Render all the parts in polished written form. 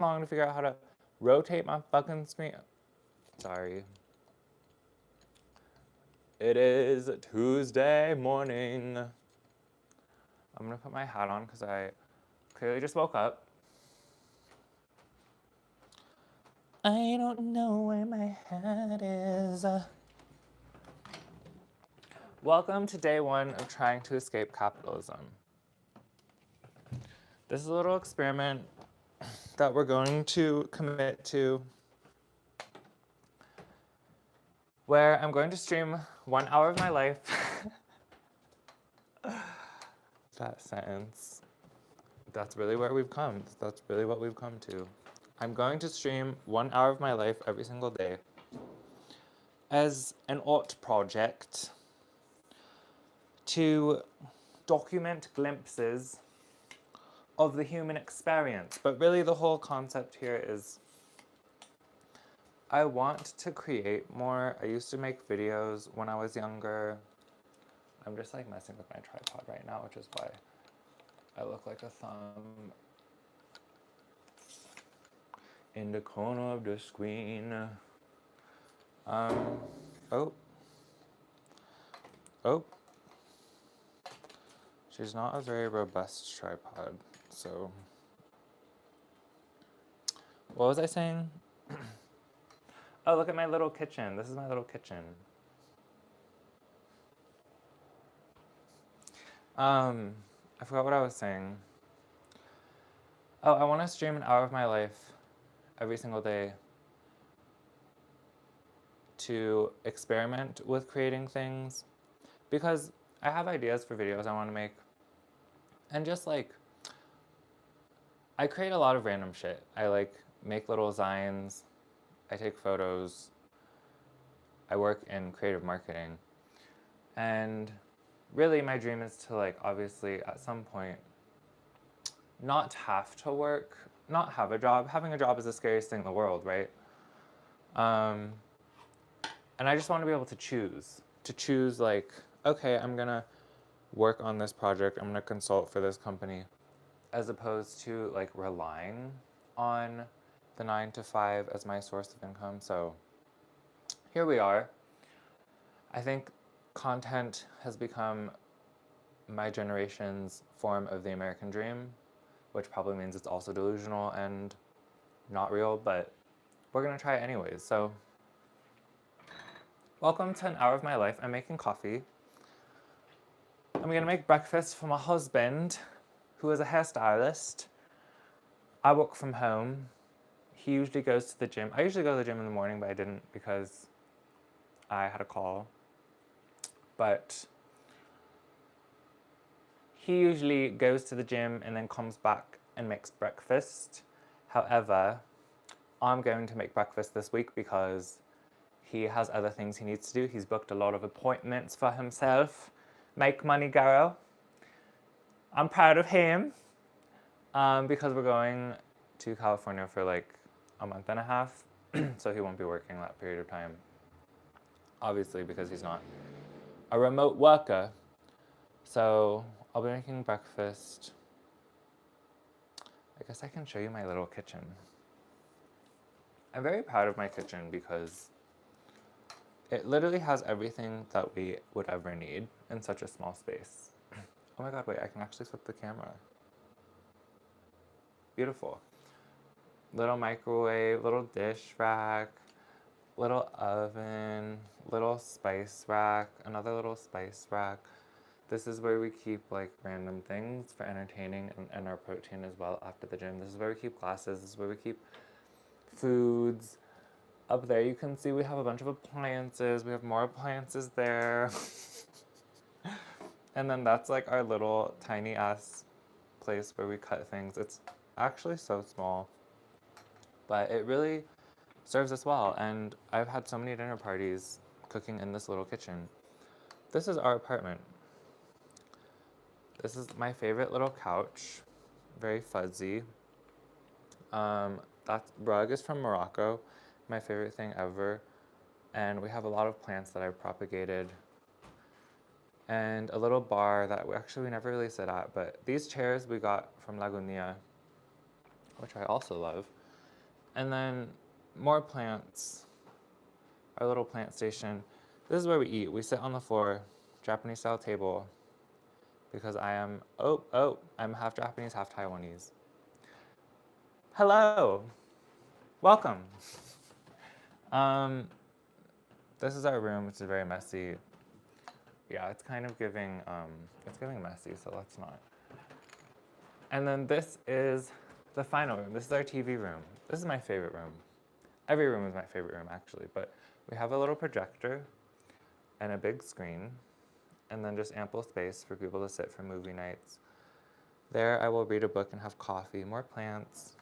long to figure out how to rotate my fucking screen. Sorry. It is Tuesday morning. I'm gonna put my hat on because I clearly just woke up. I don't know where my hat is. Welcome to day one of trying to escape capitalism. This is a little experiment that we're going to commit to where I'm going to stream 1 hour of my life. That sentence. That's really where we've come. That's really what we've come to. I'm going to stream 1 hour of my life every single day as an art project to document glimpses of the human experience. But really the whole concept here is I want to create more. I used to make videos when I was younger. I'm just like messing with my tripod right now, which is why I look like a thumb in the corner of the screen. Oh. She's not a very robust tripod, so. What was I saying? Oh, look at my little kitchen. This is my little kitchen. I forgot what I was saying. Oh, I want to stream an hour of my life every single day to experiment with creating things because I have ideas for videos I want to make. And just like, I create a lot of random shit. I like make little designs, I take photos, I work in creative marketing. And really my dream is to like, obviously at some point, not have to work, not have a job. Having a job is the scariest thing in the world, right? And I just want to be able to choose like, okay, I'm gonna work on this project, I'm gonna consult for this company, as opposed to like relying on the 9 to 5 as my source of income. So here we are. I think content has become my generation's form of the American dream, which probably means it's also delusional and not real, but we're gonna try it anyways. So welcome to an hour of my life. I'm making coffee. I'm gonna make breakfast for my husband, who is a hairstylist. I work from home. He usually goes to the gym. I usually go to the gym in the morning, but I didn't because I had a call. But he usually goes to the gym and then comes back and makes breakfast. However, I'm going to make breakfast this week because he has other things he needs to do. He's booked a lot of appointments for himself. Make money, girl. I'm proud of him because we're going to California for like a month and a half, so he won't be working that period of time. Obviously, because he's not a remote worker. So I'll be making breakfast. I guess I can show you my little kitchen. I'm very proud of my kitchen because it literally has everything that we would ever need in such a small space. Oh my god, wait, I can actually flip the camera. Beautiful. Little microwave, little dish rack, little oven, little spice rack, another little spice rack. This is where we keep like random things for entertaining and our protein as well after the gym. This is where we keep glasses. This is where we keep foods. Up there you can see we have a bunch of appliances. We have more appliances there. And then that's like our little tiny ass place where we cut things. It's actually so small, but it really serves us well. And I've had so many dinner parties cooking in this little kitchen. This is our apartment. This is my favorite little couch, very fuzzy. That rug is from Morocco, my favorite thing ever. And we have a lot of plants that I've propagated. And a little bar that we never really sit at, but these chairs we got from Lagunia, which I also love. And then more plants, our little plant station. This is where we eat. We sit on the floor, Japanese style table, because I'm half Japanese, half Taiwanese. Hello, welcome. Um, this is our room, which is very messy. Yeah, it's kind of giving, it's giving messy, so let's not. And then this is the final room. This is our TV room. This is my favorite room. Every room is my favorite room, actually, but we have a little projector and a big screen, and then just ample space for people to sit for movie nights. There, I will read a book and have coffee, more plants,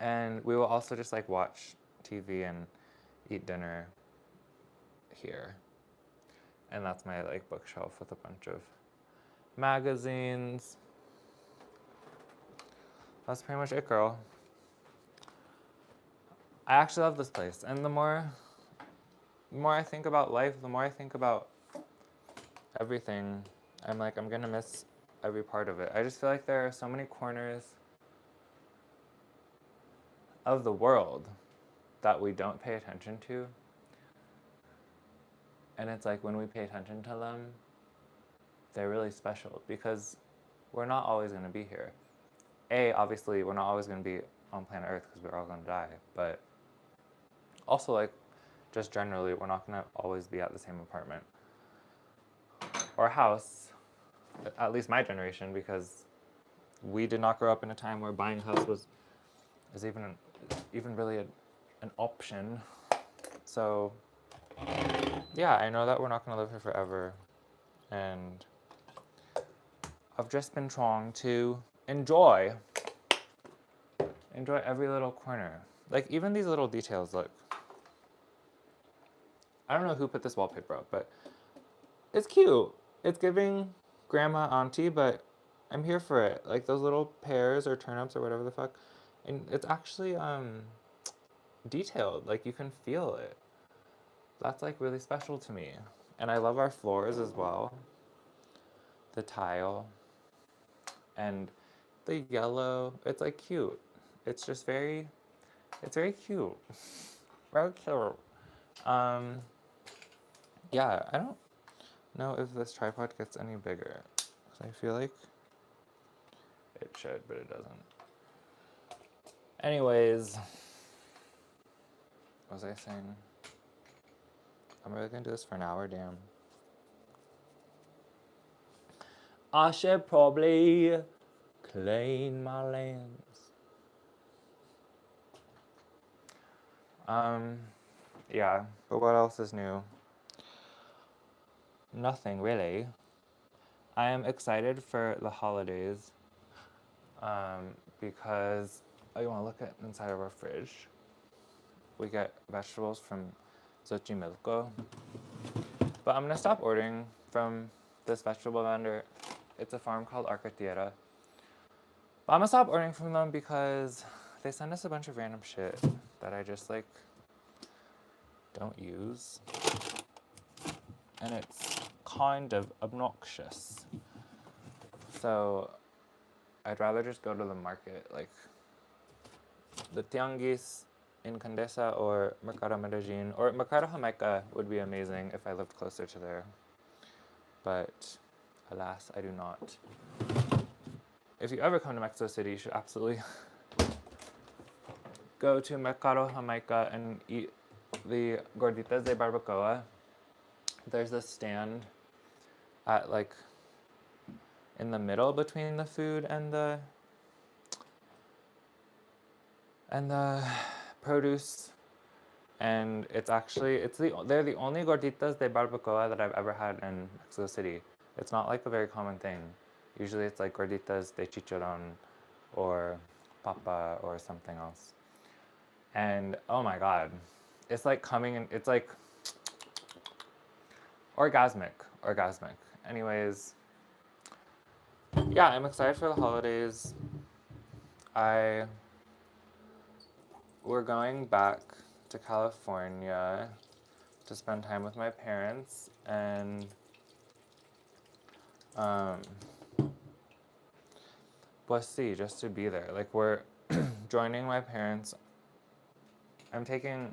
and we will also just like watch TV and eat dinner here. And that's my like bookshelf with a bunch of magazines. That's pretty much it, girl. I actually love this place, and the more I think about life, the more I think about everything, I'm like, I'm gonna miss every part of it. I just feel like there are so many corners of the world that we don't pay attention to. And it's like when we pay attention to them, they're really special because we're not always going to be here. Obviously, we're not always going to be on planet Earth because we're all going to die. But also, like, just generally, we're not going to always be at the same apartment or house, at least my generation, because we did not grow up in a time where buying a house is even really an option. So, yeah, I know that we're not going to live here forever. And I've just been trying to enjoy every little corner. Like, even these little details, look. I don't know who put this wallpaper up, but it's cute. It's giving grandma auntie, but I'm here for it. Like, those little pears or turnips or whatever the fuck. And it's actually detailed. Like, you can feel it. That's, like, really special to me. And I love our floors as well. The tile. And the yellow. It's, like, cute. It's just it's very cute. Very cute. Yeah, I don't know if this tripod gets any bigger. I feel like it should, but it doesn't. Anyways, what was I saying? I'm really gonna do this for an hour, damn. I should probably clean my lens. Yeah, but what else is new? Nothing really. I am excited for the holidays because you want to look at inside of our fridge. We get vegetables from Xochimilco, but I'm gonna stop ordering from this vegetable vendor. It's a farm called Arcatierra. But I'm gonna stop ordering from them because they send us a bunch of random shit that I just like don't use. And it's kind of obnoxious. So I'd rather just go to the market, like the Tianguis in Condesa or Mercado Medellin, or Mercado Jamaica would be amazing if I lived closer to there. But alas, I do not. If you ever come to Mexico City, you should absolutely go to Mercado Jamaica and eat the gorditas de barbacoa. There's a stand at like in the middle between the food and the produce, and they're the only gorditas de barbacoa that I've ever had in Mexico City. It's not like a very common thing. Usually it's like gorditas de chicharron or papa or something else. And oh my god, it's like coming in, it's like orgasmic. Anyways, yeah, I'm excited for the holidays. We're going back to California to spend time with my parents and pues sí, just to be there. Like we're joining my parents. I'm taking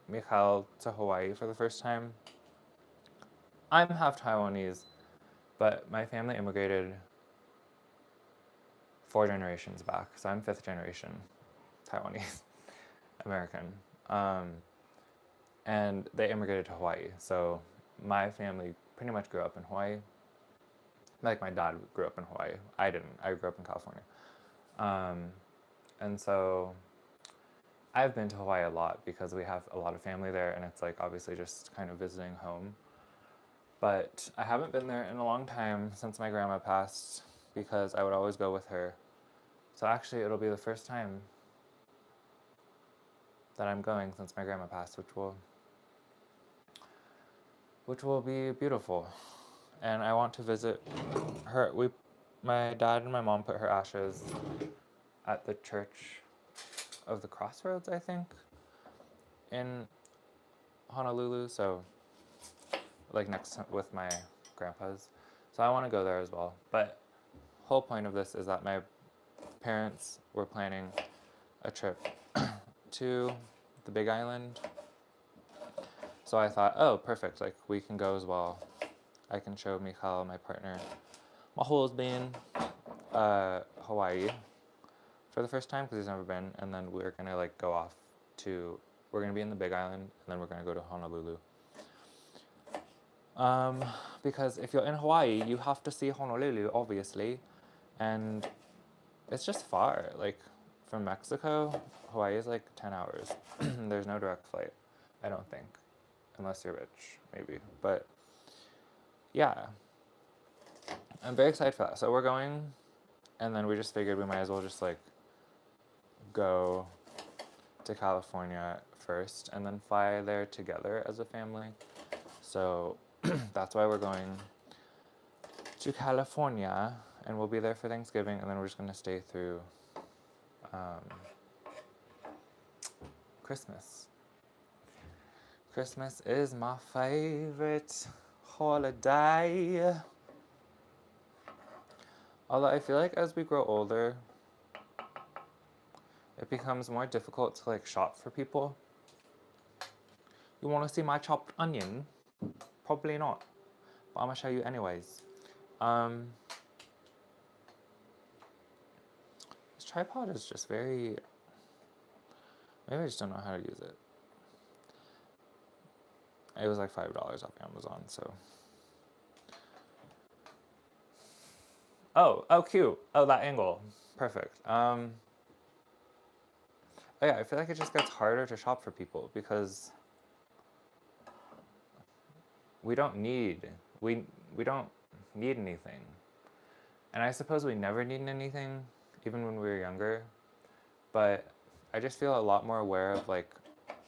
Mikhail to Hawaii for the first time. I'm half Taiwanese, but my family immigrated 4 generations back, so I'm 5th-generation Taiwanese American. And they immigrated to Hawaii, so my family pretty much grew up in Hawaii. Like, my dad grew up in Hawaii. I didn't. I grew up in California. And so I've been to Hawaii a lot because we have a lot of family there, and it's like obviously just kind of visiting home. But I haven't been there in a long time since my grandma passed because I would always go with her. So actually, it'll be the first time that I'm going since my grandma passed, which will be beautiful. And I want to visit her. My dad and my mom put her ashes at the Church of the Crossroads, I think, in Honolulu. So, like next with my grandpa's. So I want to go there as well. But whole point of this is that my parents were planning a trip to the Big Island. So I thought, oh, perfect, like we can go as well. I can show Michal, my partner, my husband, Hawaii for the first time because he's never been, and then we're gonna like go off to, we're gonna be in the Big Island, and then we're gonna go to Honolulu. Because if you're in Hawaii, you have to see Honolulu, obviously, and it's just far. Like, from Mexico, Hawaii is like 10 hours. There's no direct flight, I don't think, unless you're rich, maybe. But yeah, I'm very excited for that. So we're going, and then we just figured we might as well just like go to California first and then fly there together as a family. So that's why we're going to California, and we'll be there for Thanksgiving, and then we're just gonna stay through Christmas. Christmas is my favorite holiday. Although I feel like as we grow older, it becomes more difficult to like shop for people. You want to see my chopped onion? Probably not, but I'm gonna show you anyways. This tripod is just very, maybe I just don't know how to use it. It was like $5 off Amazon, so. Oh, cute. Oh, that angle. Perfect. Oh yeah, I feel like it just gets harder to shop for people because we don't need anything. And I suppose we never needed anything, even when we were younger. But I just feel a lot more aware of like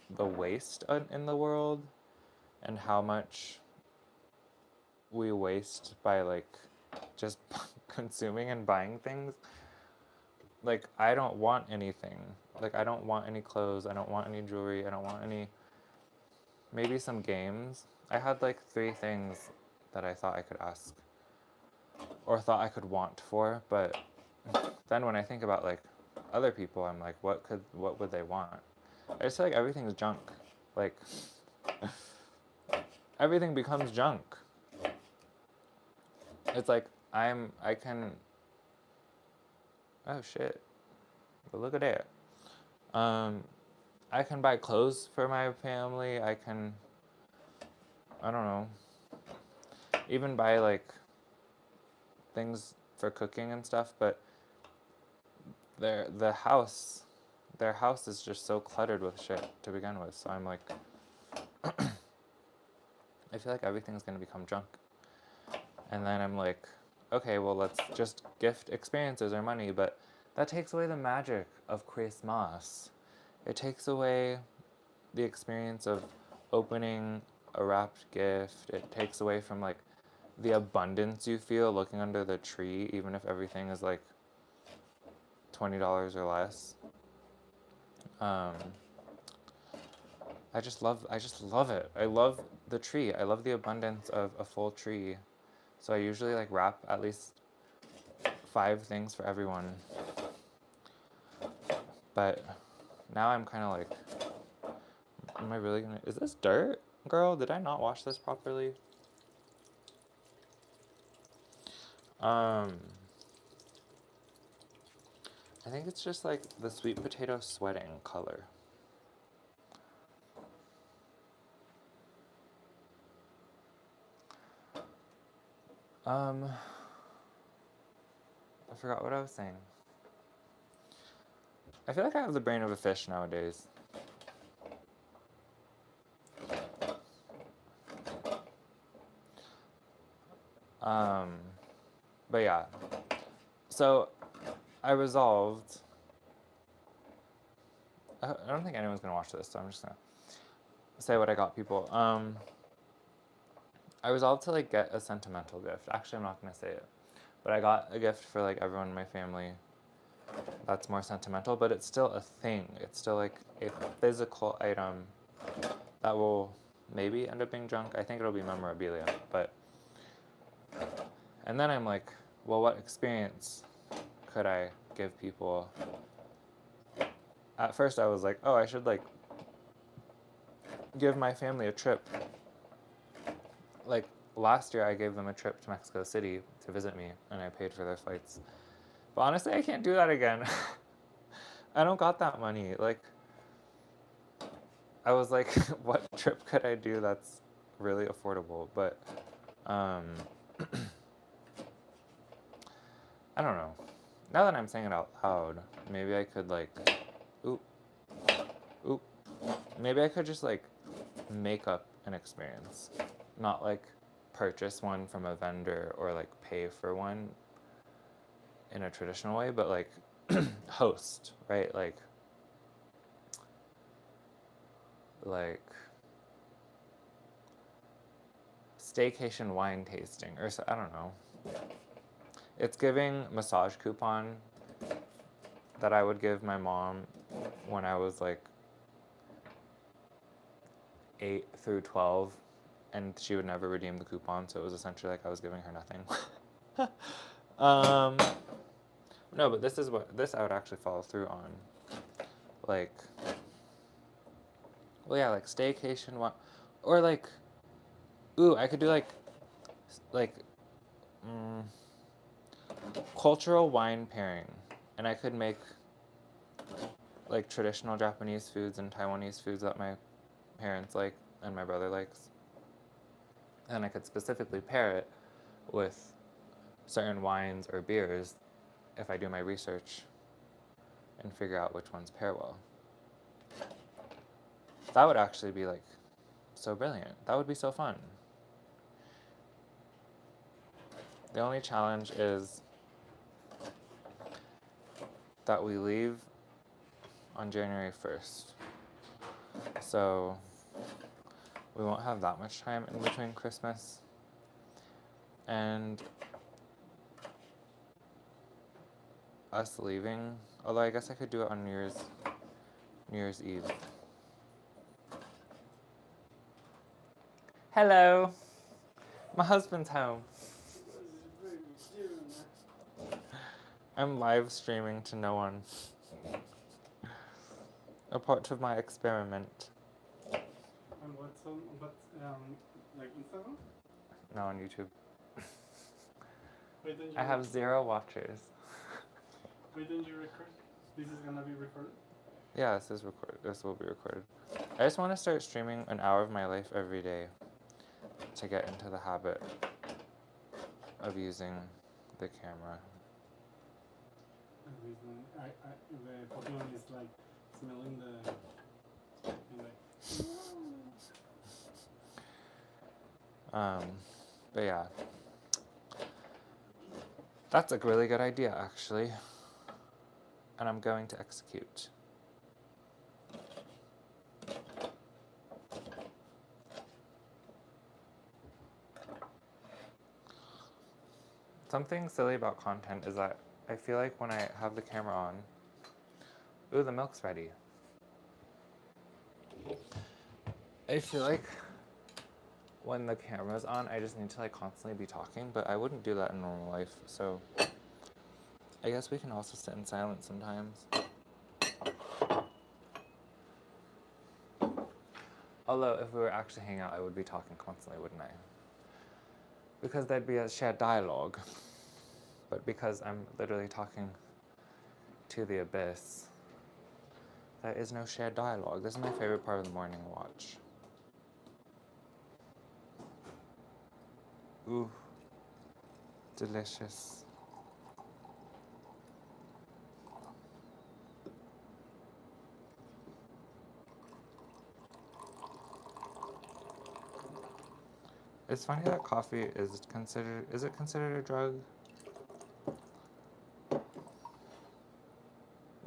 the waste in the world and how much we waste by like just consuming and buying things. Like, I don't want anything. Like, I don't want any clothes. I don't want any jewelry. I don't want any, maybe some games. I had like 3 things that I thought I could ask or thought I could want for, but then when I think about like other people, I'm like, what would they want? I just feel like everything's junk. Like, everything becomes junk. It's like, I can, oh shit, but look at it. I can buy clothes for my family. I can, I don't know, even buy like things for cooking and stuff, but their house is just so cluttered with shit to begin with. So I'm like, I feel like everything's gonna become junk. And then I'm like, okay, well, let's just gift experiences or money, but that takes away the magic of Christmas. It takes away the experience of opening a wrapped gift. It takes away from like the abundance you feel looking under the tree, even if everything is like $20 or less. I just love it. I love the tree. I love the abundance of a full tree. So I usually like wrap at least 5 things for everyone. But now I'm kind of like, am I really gonna, is this dirt? Girl, did I not wash this properly? I think it's just like the sweet potato sweating color. I forgot what I was saying. I feel like I have the brain of a fish nowadays. But yeah. So I resolved. I don't think anyone's gonna watch this, so I'm just gonna say what I got people. I resolved to like get a sentimental gift. Actually, I'm not gonna say it, but I got a gift for like everyone in my family. That's more sentimental, but it's still a thing. It's still like a physical item that will maybe end up being junk. I think it'll be memorabilia, but. And then I'm like, well, what experience could I give people? At first I was like, oh, I should like give my family a trip. Like last year I gave them a trip to Mexico City to visit me and I paid for their flights. But honestly, I can't do that again. I don't got that money. Like I was like, what trip could I do that's really affordable? But I don't know. Now that I'm saying it out loud, maybe I could like, oop, oop, maybe I could just like make up an experience, not like purchase one from a vendor or like pay for one in a traditional way, but like host, right? Like staycation wine tasting or so, I don't know. It's giving massage coupon that I would give my mom when I was like 8 through 12 and she would never redeem the coupon, so it was essentially like I was giving her nothing. No, but this I would actually follow through on. Like, well, yeah, like staycation, or like, ooh, I could do like, mm, cultural wine pairing, and I could make like traditional Japanese foods and Taiwanese foods that my parents like and my brother likes, and I could specifically pair it with certain wines or beers if I do my research and figure out which ones pair well. That would actually be like so brilliant. That would be so fun. The only challenge is that we leave on January 1st. So we won't have that much time in between Christmas and us leaving. Although I guess I could do it on New Year's Eve. Hello. My husband's home. I'm live streaming to no one. A part of my experiment. And like Instagram? No, on YouTube. Why don't you I have 0 watchers. Why don't you record? This is gonna be recorded? Yeah, this is recorded. This will be recorded. I just want to start streaming an hour of my life every day to get into the habit of using the camera. The Pokemon is like smelling the and like But yeah, that's a really good idea actually, and I'm going to execute. Something silly about content is that I feel like when I have the camera on, ooh, the milk's ready. I feel like when the camera's on, I just need to like constantly be talking, but I wouldn't do that in normal life, so I guess we can also sit in silence sometimes. Although, if we were actually hanging out, I would be talking constantly, wouldn't I? Because there'd be a shared dialogue. But because I'm literally talking to the abyss, there is no shared dialogue. This is my favorite part of the morning watch. Ooh, delicious. It's funny that coffee is it considered a drug?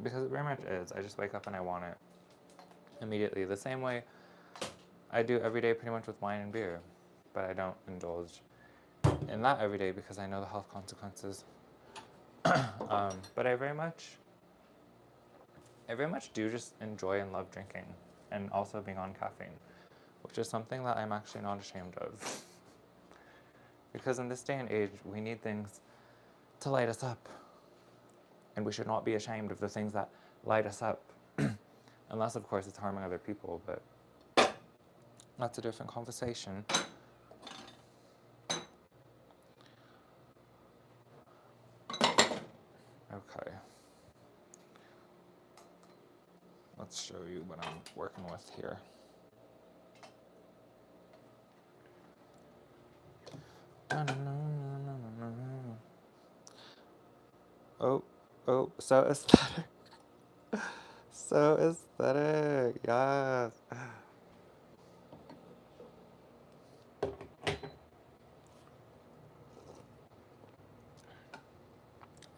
Because it very much is. I just wake up and I want it immediately. The same way I do every day pretty much with wine and beer. But I don't indulge in that every day because I know the health consequences. But I very much do just enjoy and love drinking and also being on caffeine, which is something that I'm actually not ashamed of. Because in this day and age, we need things to light us up. And we should not be ashamed of the things that light us up. Unless, of course, it's harming other people, but that's a different conversation. Okay. Let's show you what I'm working with here. Oh, so aesthetic. So aesthetic, yes.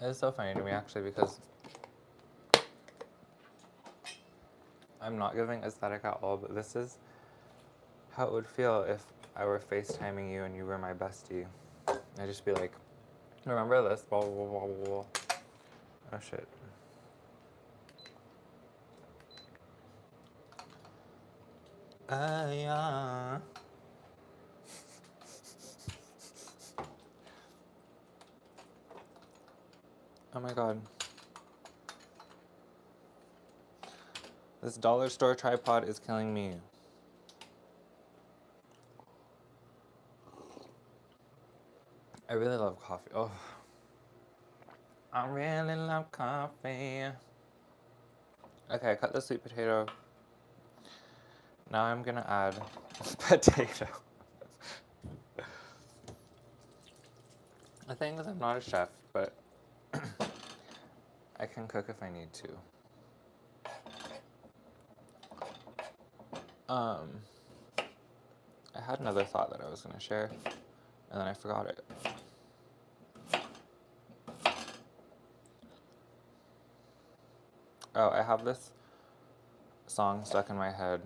It's so funny to me actually because I'm not giving aesthetic at all, but this is how it would feel if I were FaceTiming you and you were my bestie. I'd just be like, remember this? Blah, blah, blah, blah, blah. Oh shit. Yeah. Oh my god. This dollar store tripod is killing me. I really love coffee. Oh. I really love coffee. Okay, I cut the sweet potato. Now I'm gonna add potato. The thing is, I'm not a chef, but I can cook if I need to. I had another thought that I was gonna share, and then I forgot it. Oh, I have this song stuck in my head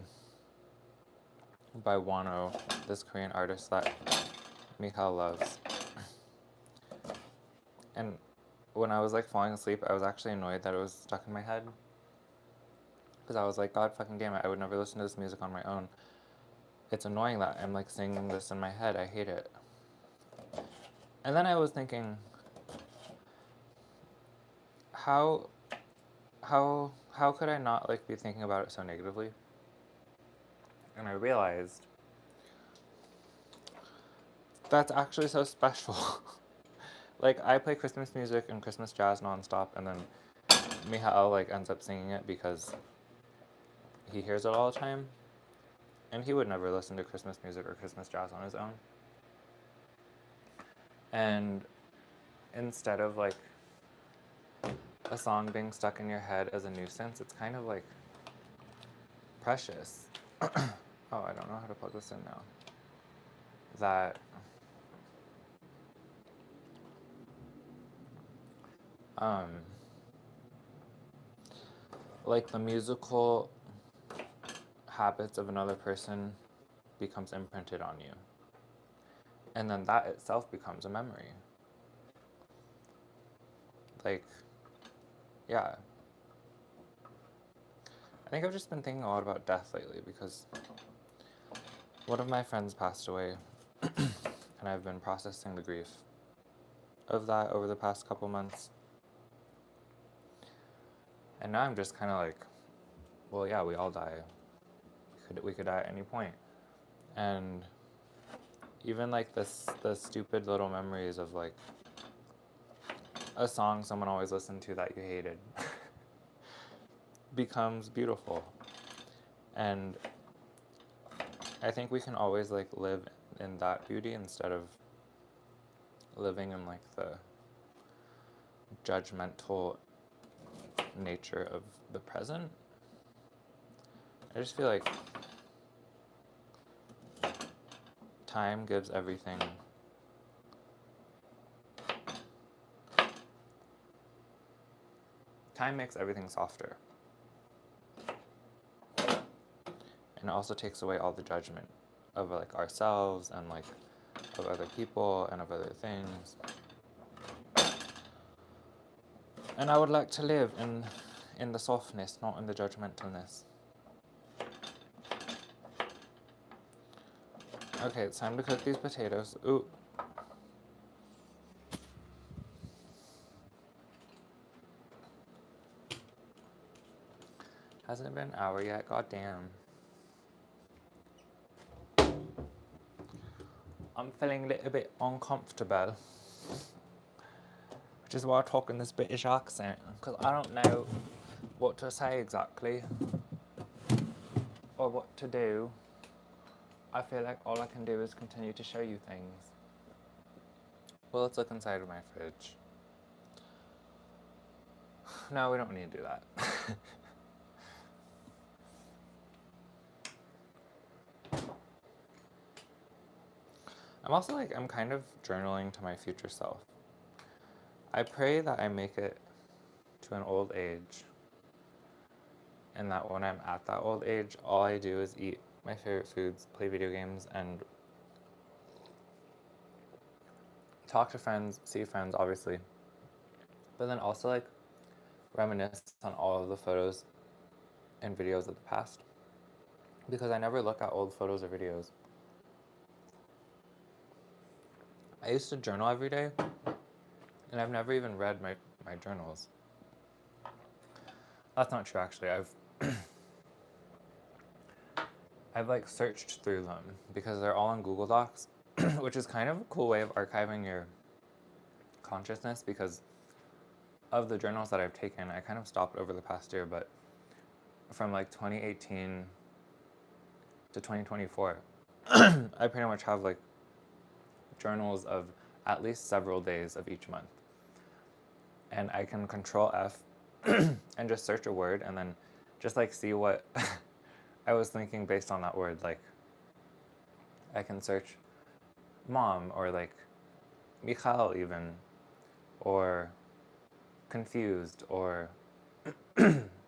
by Wano, this Korean artist that Mikhail loves. And when I was like falling asleep, I was actually annoyed that it was stuck in my head. Because I was like, God fucking damn it, I would never listen to this music on my own. It's annoying that I'm like singing this in my head. I hate it. And then I was thinking, how could I not like be thinking about it so negatively? And I realized that's actually so special. Like I play Christmas music and Christmas jazz nonstop, and then Mihail like ends up singing it because he hears it all the time, and he would never listen to Christmas music or Christmas jazz on his own. And instead of like a song being stuck in your head as a nuisance, it's kind of like precious. Oh, I don't know how to plug this in now. That like the musical habits of another person becomes imprinted on you. And then that itself becomes a memory. Like, yeah. I think I've just been thinking a lot about death lately because one of my friends passed away and I've been processing the grief of that over the past couple months. And now I'm just kind of like, well, yeah, we all die. we could die at any point. And even like the stupid little memories of like a song someone always listened to that you hated becomes beautiful. And I think we can always like live in that beauty instead of living in like the judgmental nature of the present. I just feel like time gives everything time makes everything softer. And it also takes away all the judgment of like ourselves and like of other people and of other things. And I would like to live in the softness, not in the judgmentalness. Okay, it's time to cook these potatoes. Ooh. Hasn't it been an hour yet? God damn. I'm feeling a little bit uncomfortable, which is why I talk in this British accent, because I don't know what to say exactly or what to do. I feel like all I can do is continue to show you things. Well, let's look inside of my fridge. No, we don't need to do that. I'm kind of journaling to my future self. I pray that I make it to an old age, and that when I'm at that old age, all I do is eat my favorite foods, play video games, and talk to friends, see friends, obviously. But then also, like, reminisce on all of the photos and videos of the past. Because I never look at old photos or videos. I used to journal every day, and I've never even read my journals. That's not true, actually. I've like searched through them because they're all in Google Docs, which is kind of a cool way of archiving your consciousness because of the journals that I've taken. I kind of stopped over the past year, but from like 2018 to 2024, I pretty much have like journals of at least several days of each month. And I can control F and just search a word and then just like see what I was thinking based on that word. Like I can search mom or like Michal even, or confused or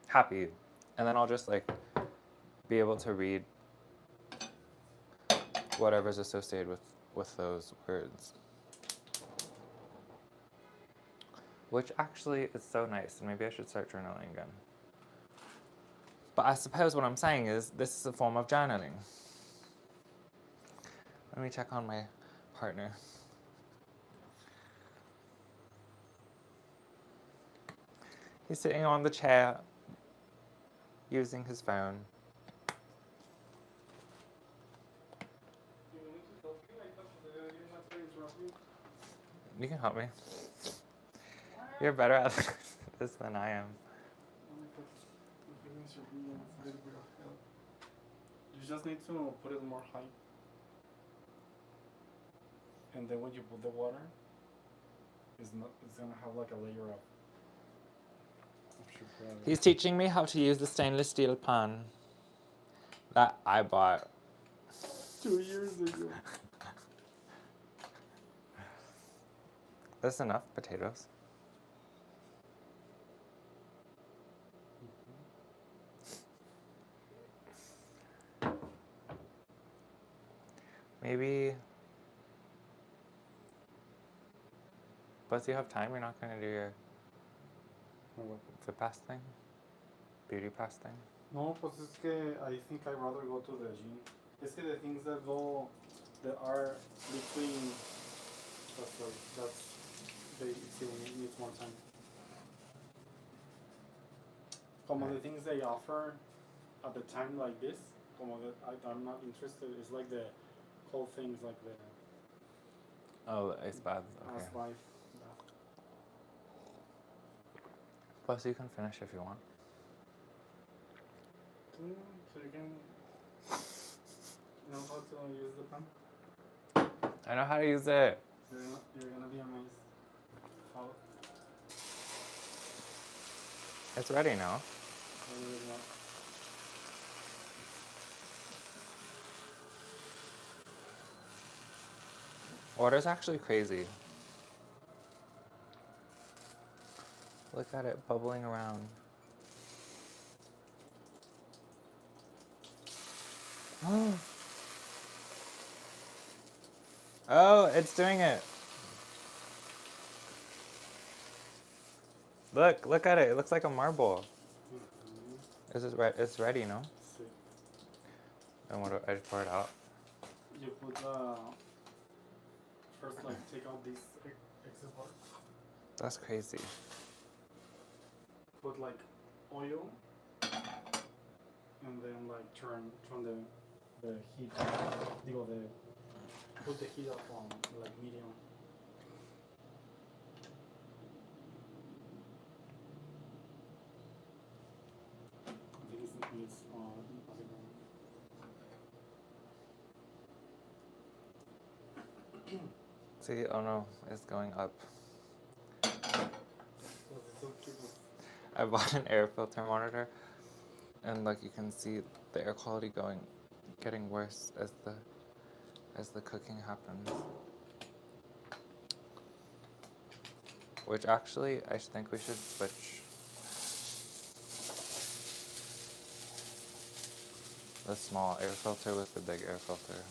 happy. And then I'll just like be able to read whatever's associated with those words. Which actually is so nice, and maybe I should start journaling again. But I suppose what I'm saying is this is a form of journaling. Let me check on my partner. He's sitting on the chair using his phone. You can help me. You're better at this than I am. You just need to put it more high. And then when you put the water, it's gonna have like a layer of sugar. He's teaching me how to use the stainless steel pan that I bought 2 years ago. That's enough potatoes. Maybe. Plus, you have time. You're not gonna do your fit pass thing, beauty pass thing. No, pues es que I think I'd rather go to the gym. Es que the things that are between, they still need more time. Como the things they offer at the time like this, como that I'm not interested. It's like the whole thing's like the Oh, the ice baths. Okay. ice life. Bath. Plus, you can finish if you want. So you can know how to use the pen. I know how to use it. You're gonna be amazed. How It's ready now. it is not. Water's actually crazy. Look at it bubbling around. Oh, it's doing it. Look at it. It looks like a marble. Mm-hmm. Is it it's ready, no? See. And what do I just pour it out? You put first like take out this excess water. That's crazy. Put like oil and then like turn the heat. Put the heat up on like medium. I think it's See, oh no, it's going up. so cute. I bought an air filter monitor, and like you can see the air quality getting worse as the cooking happens. Which actually, I think we should switch the small air filter with the big air filter.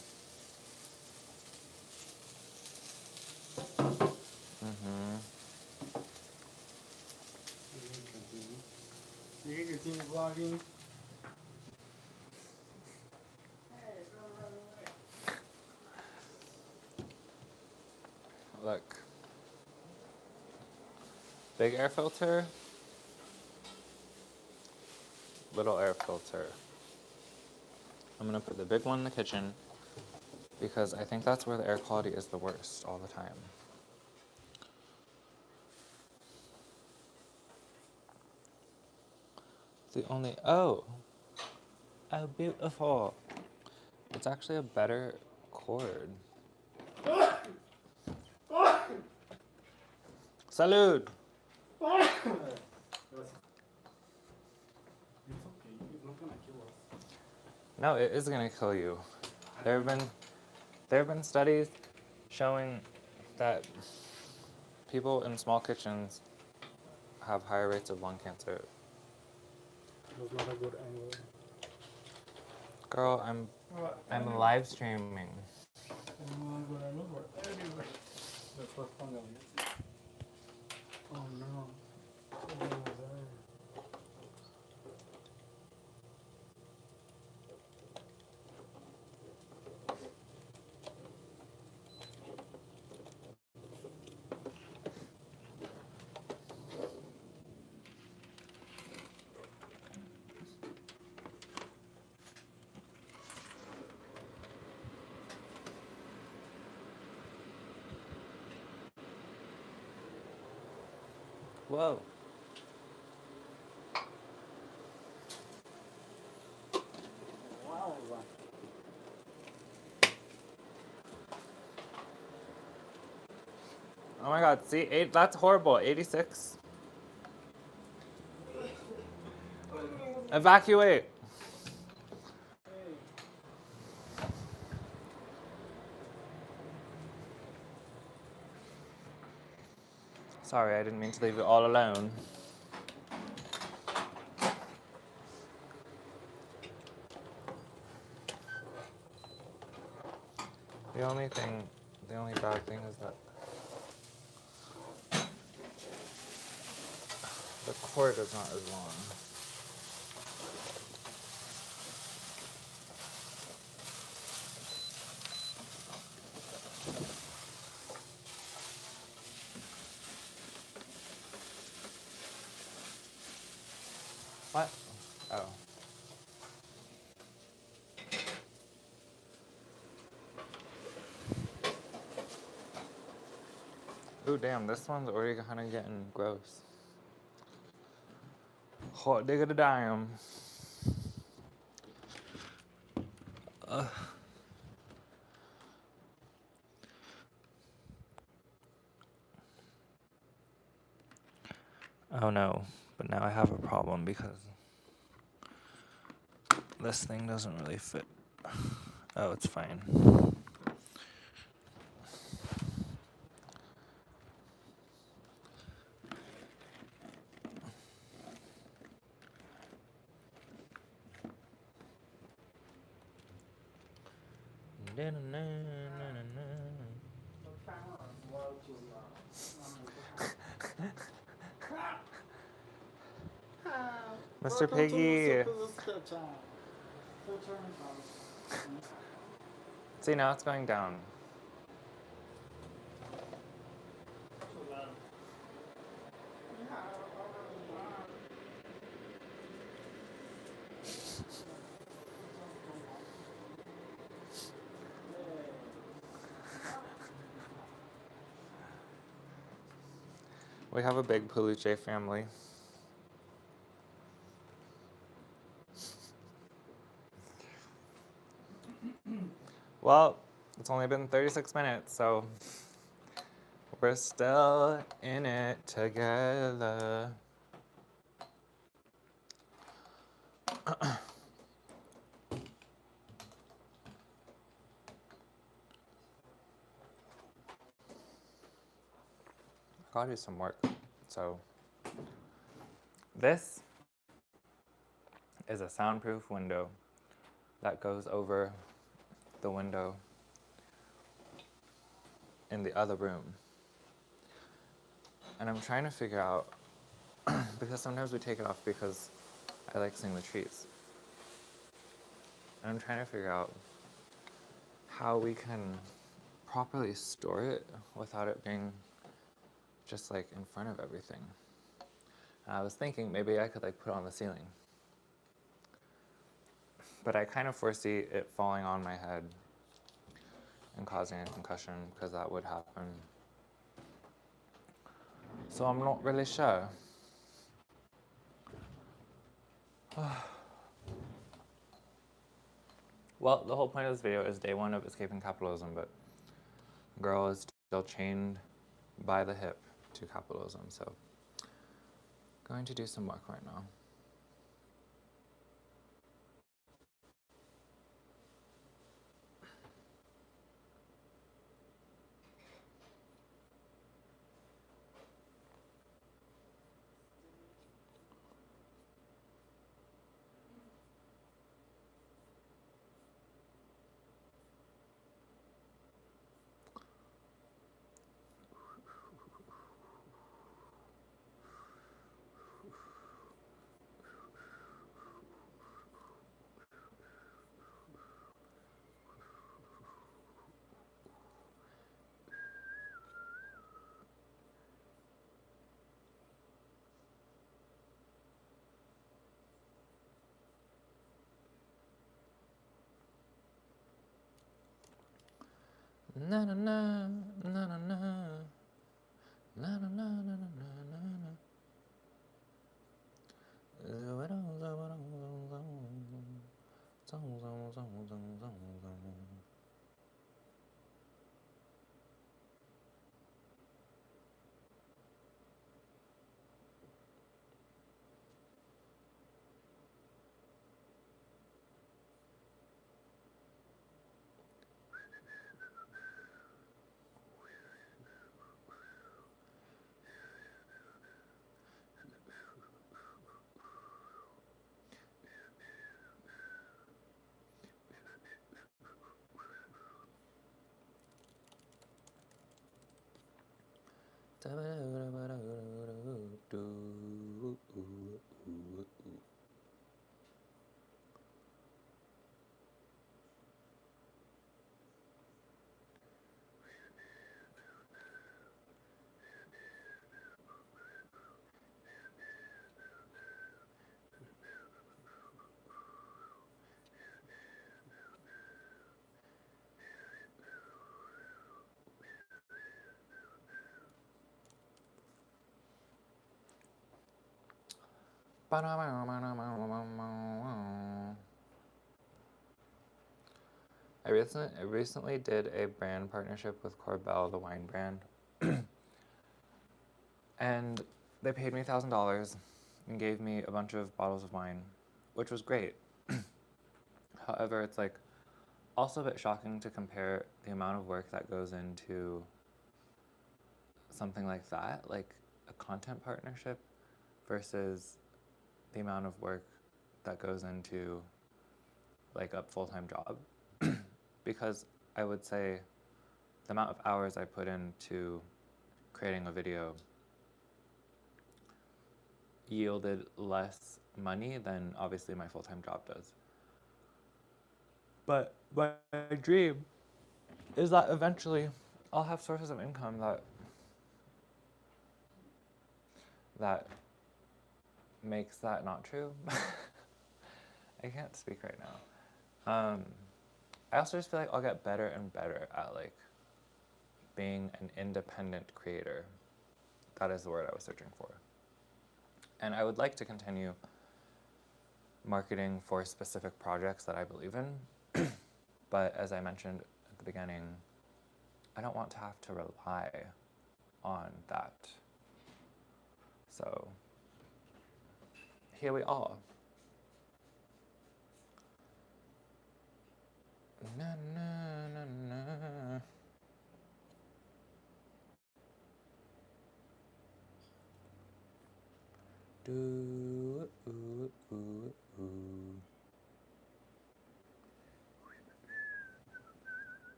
Mm-hmm. You can continue vlogging. Look. Big air filter, little air filter. I'm gonna put the big one in the kitchen because I think that's where the air quality is the worst all the time. The only, oh, beautiful. It's actually a better cord. Salud! It's okay. It's not gonna kill us. No, it is gonna kill you. There have been studies showing that people in small kitchens have higher rates of lung cancer. It was not a good angle. Girl, I'm live streaming. Anyway. The first one that we used. Oh no. What was that? Whoa. Wow. Oh my god, see, that's horrible. 86. Evacuate. Sorry, I didn't mean to leave you all alone. The only bad thing is that the cord is not as long. What? Oh. Ooh, damn, this one's already kind of getting gross. Hot diggity damn. Oh no, but now I have a problem because this thing doesn't really fit. Oh, it's fine. Mr. Piggy! See, now it's going down. We have a big peluche family. Well, it's only been 36 minutes, so we're still in it together. Gotta do some work. So, this is a soundproof window that goes over the window in the other room. And I'm trying to figure out, because sometimes we take it off because I like seeing the trees. And I'm trying to figure out how we can properly store it without it being just like in front of everything. And I was thinking maybe I could like put it on the ceiling. But I kind of foresee it falling on my head and causing a concussion because that would happen. So I'm not really sure. Well, the whole point of this video is day 1 of escaping capitalism, but girl is still chained by the hip to capitalism, so going to do some work right now. Na na na na na na na na na na na na. I recently did a brand partnership with Corbel, the wine brand, and they paid me $1,000 and gave me a bunch of bottles of wine, which was great. However, it's like also a bit shocking to compare the amount of work that goes into something like that, like a content partnership, versus the amount of work that goes into like a full-time job. Because I would say the amount of hours I put into creating a video yielded less money than obviously my full-time job does. But my dream is that eventually I'll have sources of income that makes that not true. I can't speak right now. I also just feel like I'll get better and better at like being an independent creator. That is the word I was searching for. And I would like to continue marketing for specific projects that I believe in. But as I mentioned at the beginning, I don't want to have to rely on that. So here we are. Na, na, na, na. Do, ooh, ooh, ooh.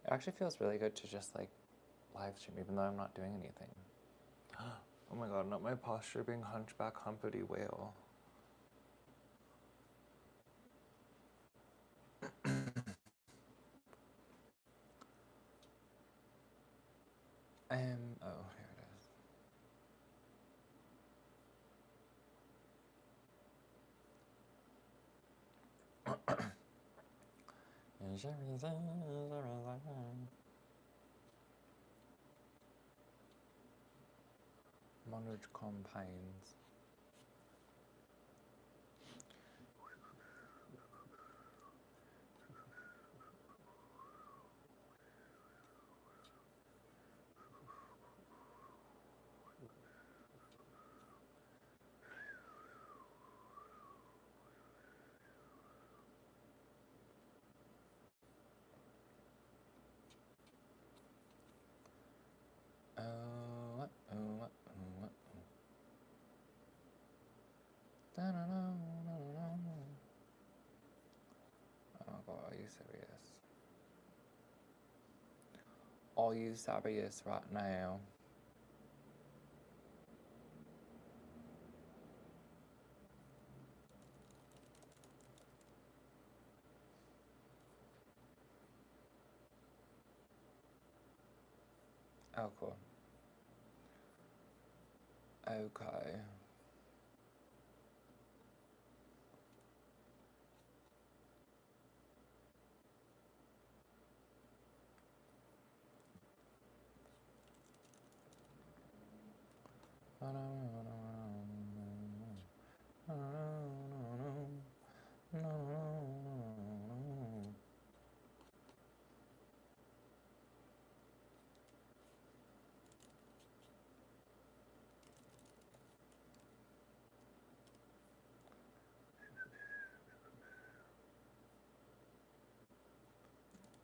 It actually feels really good to just like live stream even though I'm not doing anything. Oh my god, not my posture being hunchback humpity whale. Oh, here it is. Monarch campaigns. Oh god, are you serious? Are you serious right now? Oh cool. Okay.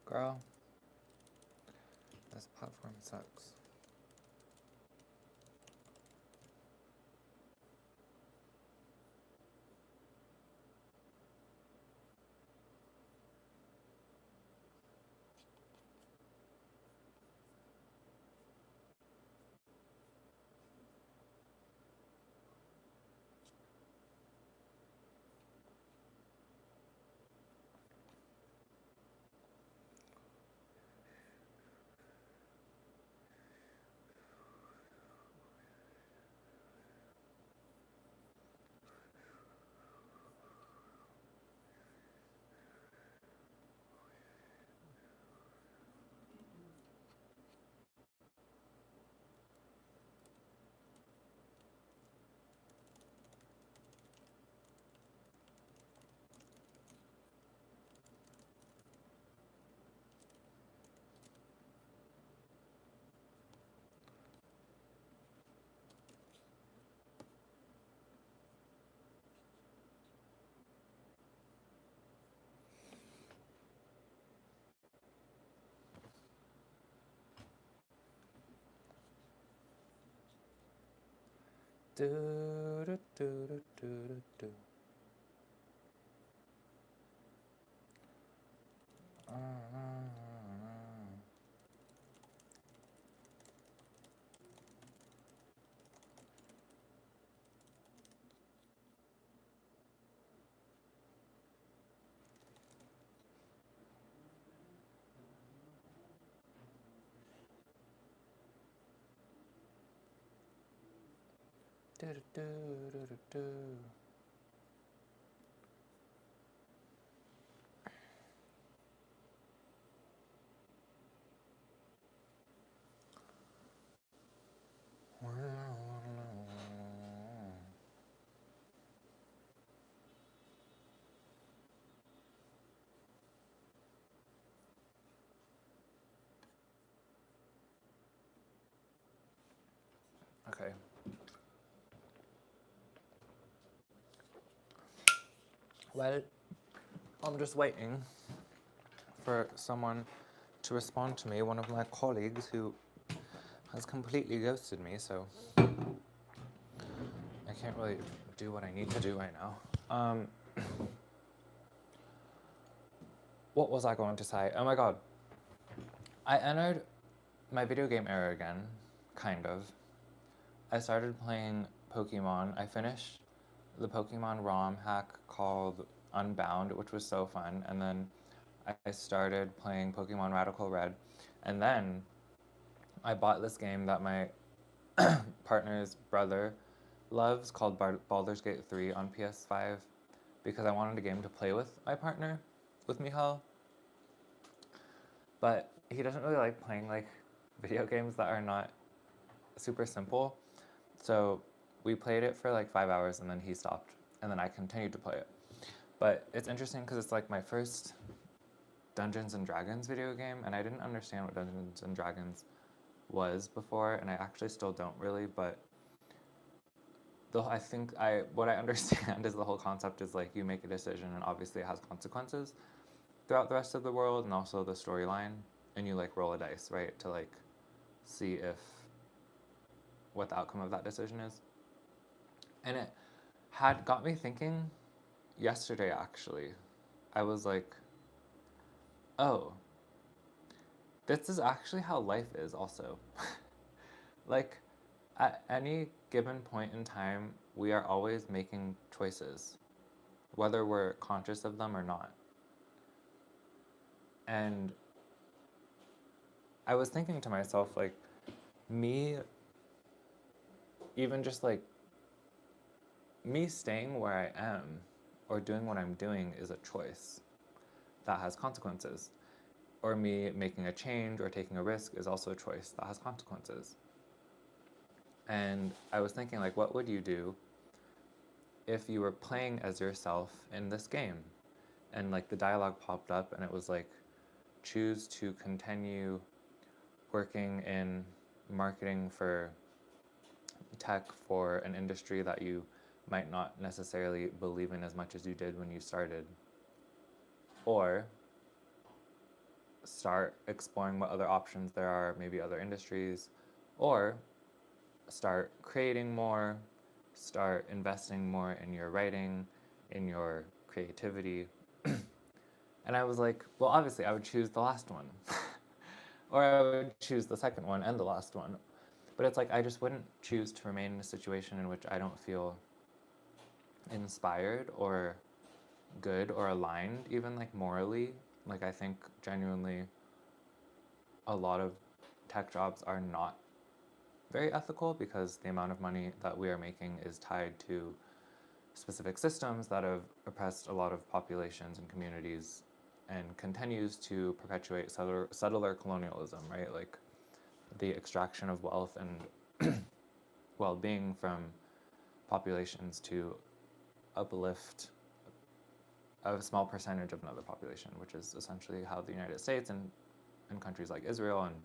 Girl, this platform sucks. Do, do, do, do, do, do. Do, do, do, do, do, do. Okay. Well, I'm just waiting for someone to respond to me, one of my colleagues who has completely ghosted me, so I can't really do what I need to do right now. What was I going to say? Oh my god. I entered my video game era again, kind of. I started playing Pokemon. I finished the Pokemon ROM hack called Unbound, which was so fun, and then I started playing Pokemon Radical Red, and then I bought this game that my partner's brother loves called Baldur's Gate 3 on PS5 because I wanted a game to play with my partner, with Michal. But he doesn't really like playing like video games that are not super simple. So we played it for like 5 hours and then he stopped and then I continued to play it. But it's interesting because it's like my first Dungeons and Dragons video game and I didn't understand what Dungeons and Dragons was before and I actually still don't really, but what I understand is the whole concept is like you make a decision and obviously it has consequences throughout the rest of the world and also the storyline and you like roll a dice, right, to like see if what the outcome of that decision is. And it had got me thinking yesterday actually. I was like, oh, this is actually how life is also. Like at any given point in time, we are always making choices, whether we're conscious of them or not. And I was thinking to myself, like, me, even just like me staying where I am or doing what I'm doing is a choice that has consequences. Or me making a change or taking a risk is also a choice that has consequences. And I was thinking, like, what would you do if you were playing as yourself in this game? And like the dialogue popped up and it was like, choose to continue working in marketing for tech for an industry that you might not necessarily believe in as much as you did when you started. Or start exploring what other options there are, maybe other industries, or start creating more, start investing more in your writing, in your creativity. And I was like, well, obviously, I would choose the last one. Or I would choose the second one and the last one. But it's like, I just wouldn't choose to remain in a situation in which I don't feel inspired or good or aligned, even like morally. Like, I think genuinely a lot of tech jobs are not very ethical because the amount of money that we are making is tied to specific systems that have oppressed a lot of populations and communities and continues to perpetuate settler colonialism, right? Like the extraction of wealth and well-being from populations to uplift a small percentage of another population, which is essentially how the United States and countries like Israel and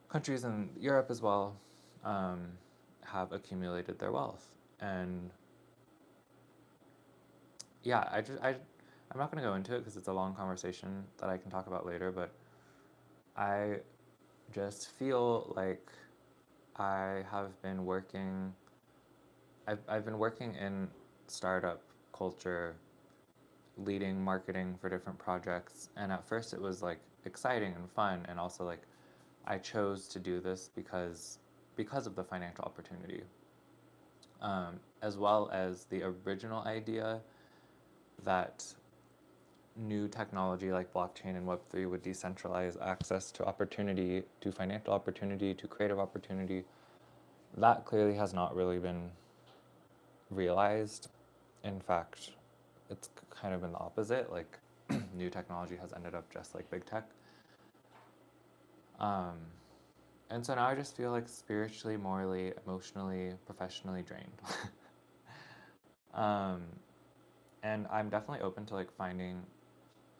countries in Europe as well have accumulated their wealth. And yeah, I'm not going to go into it because it's a long conversation that I can talk about later, but I just feel like I have been working I've been working in startup culture, leading marketing for different projects, and at first it was like exciting and fun, and also like I chose to do this because of the financial opportunity, as well as the original idea that new technology like blockchain and Web3 would decentralize access to opportunity, to financial opportunity, to creative opportunity. That clearly has not really been realized. In fact, it's kind of been the opposite. Like, new technology has ended up just like big tech. Um, and so now I just feel like spiritually, morally, emotionally, professionally drained. um, and I'm definitely open to like finding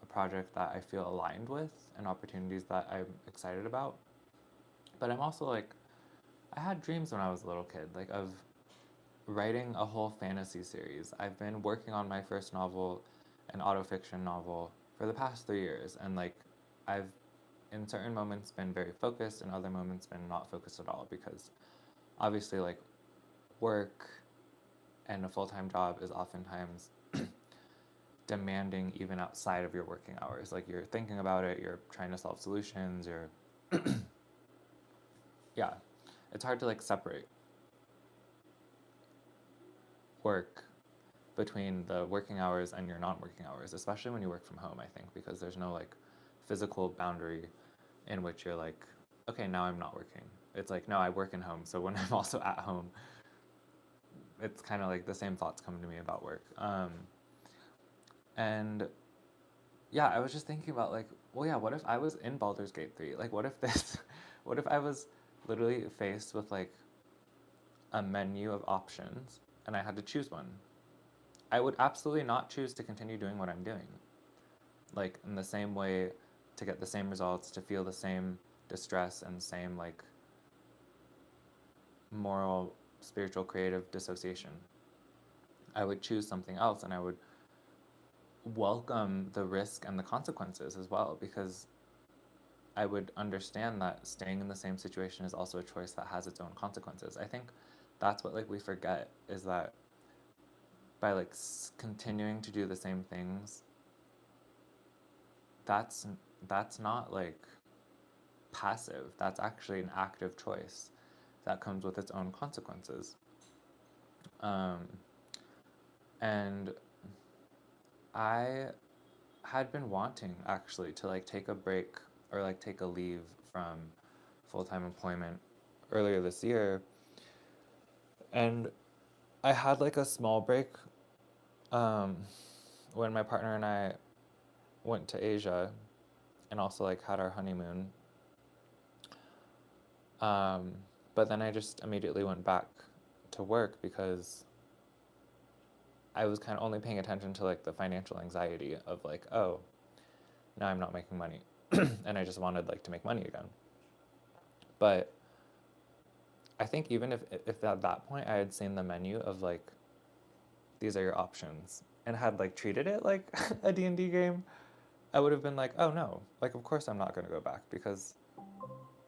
a project that I feel aligned with and opportunities that I'm excited about. But I'm also like, I had dreams when I was a little kid, like of writing a whole fantasy series. I've been working on my first novel, an autofiction novel, for the past 3 years, and like I've in certain moments been very focused, and other moments been not focused at all because obviously like work and a full-time job is oftentimes demanding even outside of your working hours. Like you're thinking about it, you're trying to solve solutions, you're yeah, it's hard to like separate work between the working hours and your non-working hours, especially when you work from home, I think, because there's no like physical boundary in which you're like, okay, now I'm not working. It's like, no, I work in home, so when I'm also at home, it's kind of like the same thoughts come to me about work. And yeah, I was just thinking about like, well, yeah, what if I was in Baldur's Gate 3? Like, what if this, what if I was literally faced with like a menu of options and I had to choose one? I would absolutely not choose to continue doing what I'm doing. Like, in the same way, to get the same results, to feel the same distress and same like moral, spiritual, creative dissociation. I would choose something else and I would welcome the risk and the consequences as well because I would understand that staying in the same situation is also a choice that has its own consequences. I think that's what like we forget is that by like continuing to do the same things, that's that's not like passive. That's actually an active choice that comes with its own consequences. Um, and I had been wanting actually to like take a break or like take a leave from full-time employment earlier this year, and I had like a small break um, when my partner and I went to Asia and also like had our honeymoon. Um, but then I just immediately went back to work because I was kind of only paying attention to like the financial anxiety of like, oh, now I'm not making money, and I just wanted like to make money again. But I think even if at that point I had seen the menu of like these are your options and had like treated it like a D&D game, I would have been like, oh no, like of course I'm not going to go back because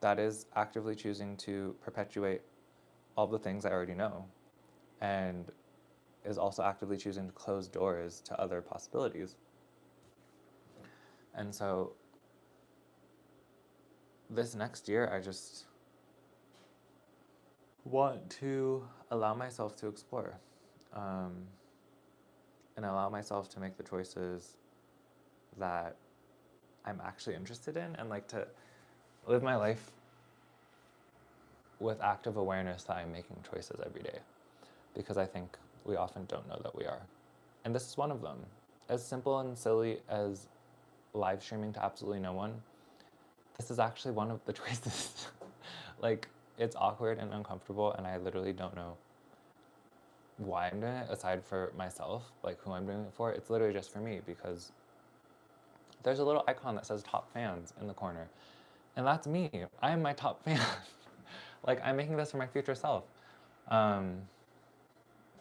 that is actively choosing to perpetuate all the things I already know and is also actively choosing to close doors to other possibilities. And so this next year, I just want to allow myself to explore um, and allow myself to make the choices that I'm actually interested in and like to live my life with active awareness that I'm making choices every day because I think we often don't know that we are. And this is one of them. As simple and silly as live streaming to absolutely no one, this is actually one of the choices. Like, it's awkward and uncomfortable, and I literally don't know why I'm doing it aside for myself, like who I'm doing it for. It's literally just for me because there's a little icon that says top fans in the corner. And that's me. I am my top fan. Like, I'm making this for my future self. Um,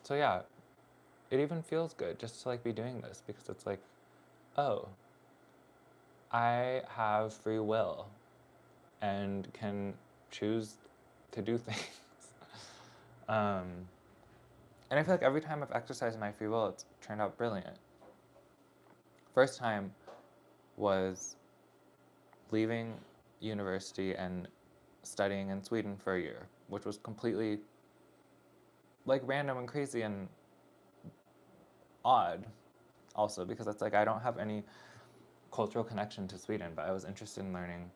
so yeah, it even feels good just to like be doing this because it's like, oh, I have free will and can choose to do things. um, And I feel like every time I've exercised my free will, it's turned out brilliant. First time was leaving university and studying in Sweden for a year, which was completely like random and crazy and odd also because it's like I don't have any cultural connection to Sweden, but I was interested in learning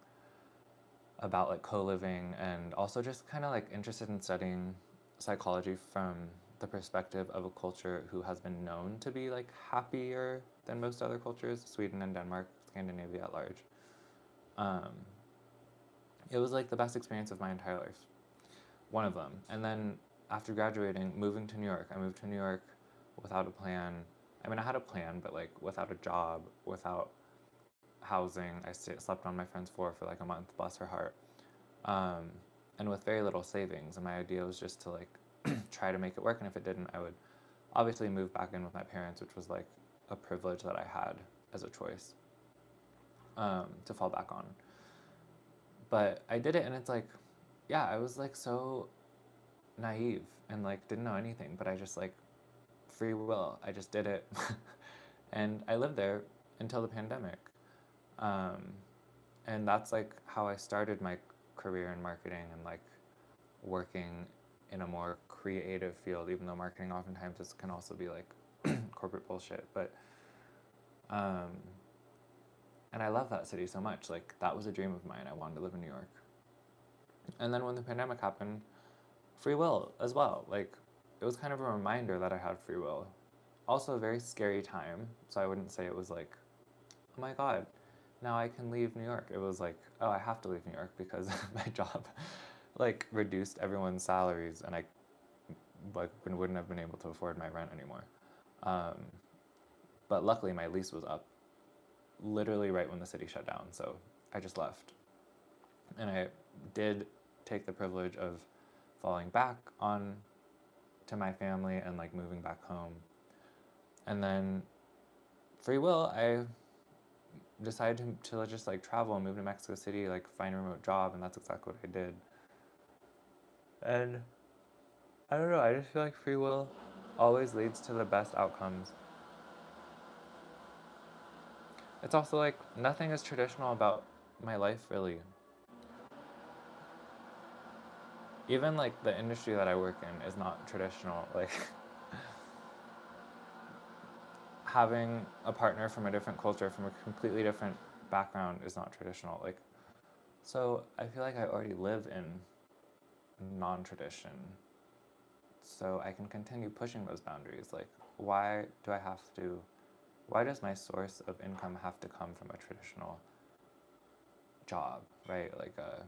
about like co-living and also just kind of like interested in studying psychology from the perspective of a culture who has been known to be like happier than most other cultures, Sweden and Denmark, Scandinavia at large. Um, it was like the best experience of my entire life, one of them. And then after graduating, moving to New York, I moved to New York without a plan. I mean, I had a plan, but like without a job, without housing. I slept on my friend's floor for like a month, bless her heart. Um, and with very little savings. And my idea was just to like try to make it work. And if it didn't, I would obviously move back in with my parents, which was like a privilege that I had as a choice to fall back on. But I did it, and it's like, yeah, I was like so naive and like didn't know anything, but I just like free will. I just did it, and I lived there until the pandemic. Um, and that's like how I started my career in marketing and like working in a more creative field, even though marketing oftentimes can also be like corporate bullshit. But um, and I love that city so much. Like that was a dream of mine. I wanted to live in New York. And then when the pandemic happened, free will as well. Like it was kind of a reminder that I had free will. Also a very scary time. So I wouldn't say it was like, oh my god, now I can leave New York. It was like, oh, I have to leave New York because my job like reduced everyone's salaries and I like wouldn't have been able to afford my rent anymore. Um, but luckily my lease was up literally right when the city shut down. So I just left. And I did take the privilege of falling back on to my family and like moving back home. And then free will, I decided to just like travel and move to Mexico City, like find a remote job, and that's exactly what I did. And I don't know, I just feel like free will always leads to the best outcomes. It's also like nothing is traditional about my life really. Even like the industry that I work in is not traditional. Like having a partner from a different culture, from a completely different background is not traditional. Like so I feel like I already live in non-tradition. So I can continue pushing those boundaries. Like why do I have to why does my source of income have to come from a traditional job, right? Like a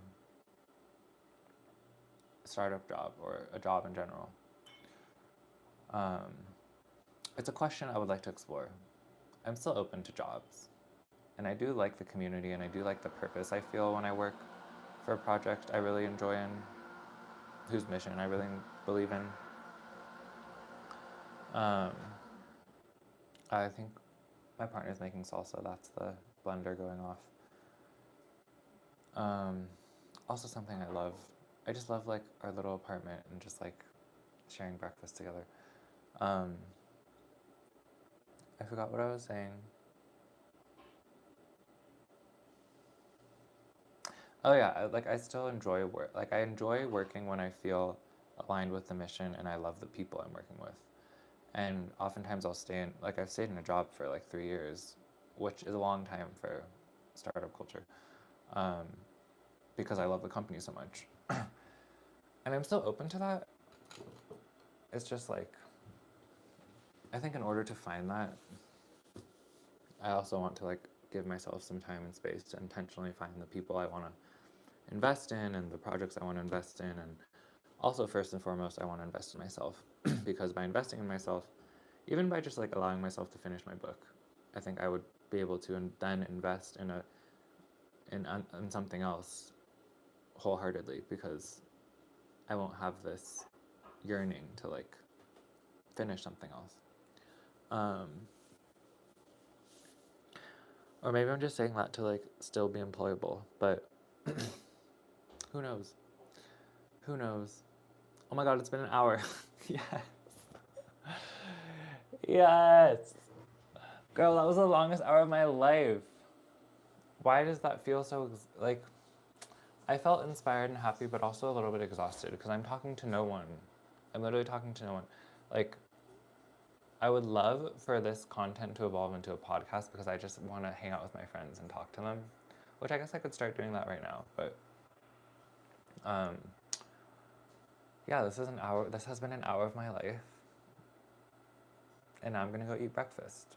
startup job or a job in general. Um, it's a question I would like to explore. I'm still open to jobs. And I do like the community and I do like the purpose I feel when I work for a project I really enjoy and whose mission I really believe in. Um, I think my partner's making salsa. That's the blender going off. Um, also something I love. I just love like our little apartment and just like sharing breakfast together. Um, I forgot what I was saying. Oh yeah, like I still enjoy work. Like I enjoy working when I feel aligned with the mission and I love the people I'm working with. And oftentimes I'll stay in like I've stayed in a job for like 3 years, which is a long time for startup culture, um, because I love the company so much. And I'm still open to that. It's just like I think in order to find that, I also want to like give myself some time and space to intentionally find the people I want to invest in and the projects I want to invest in. And also, first and foremost, I want to invest in myself because by investing in myself, even by just like allowing myself to finish my book, I think I would be able to then invest in something else wholeheartedly because I won't have this yearning to like finish something else. Um, or maybe I'm just saying that to like still be employable, but who knows? Who knows? Oh my god, it's been an hour. Yes. Yes. Girl, that was the longest hour of my life. Why does that feel so, like, I felt inspired and happy, but also a little bit exhausted because I'm talking to no one. I'm literally talking to no one. Like, I would love for this content to evolve into a podcast because I just want to hang out with my friends and talk to them, which I guess I could start doing that right now. But um, yeah, this is an hour. This has been an hour of my life, and now I'm gonna go eat breakfast.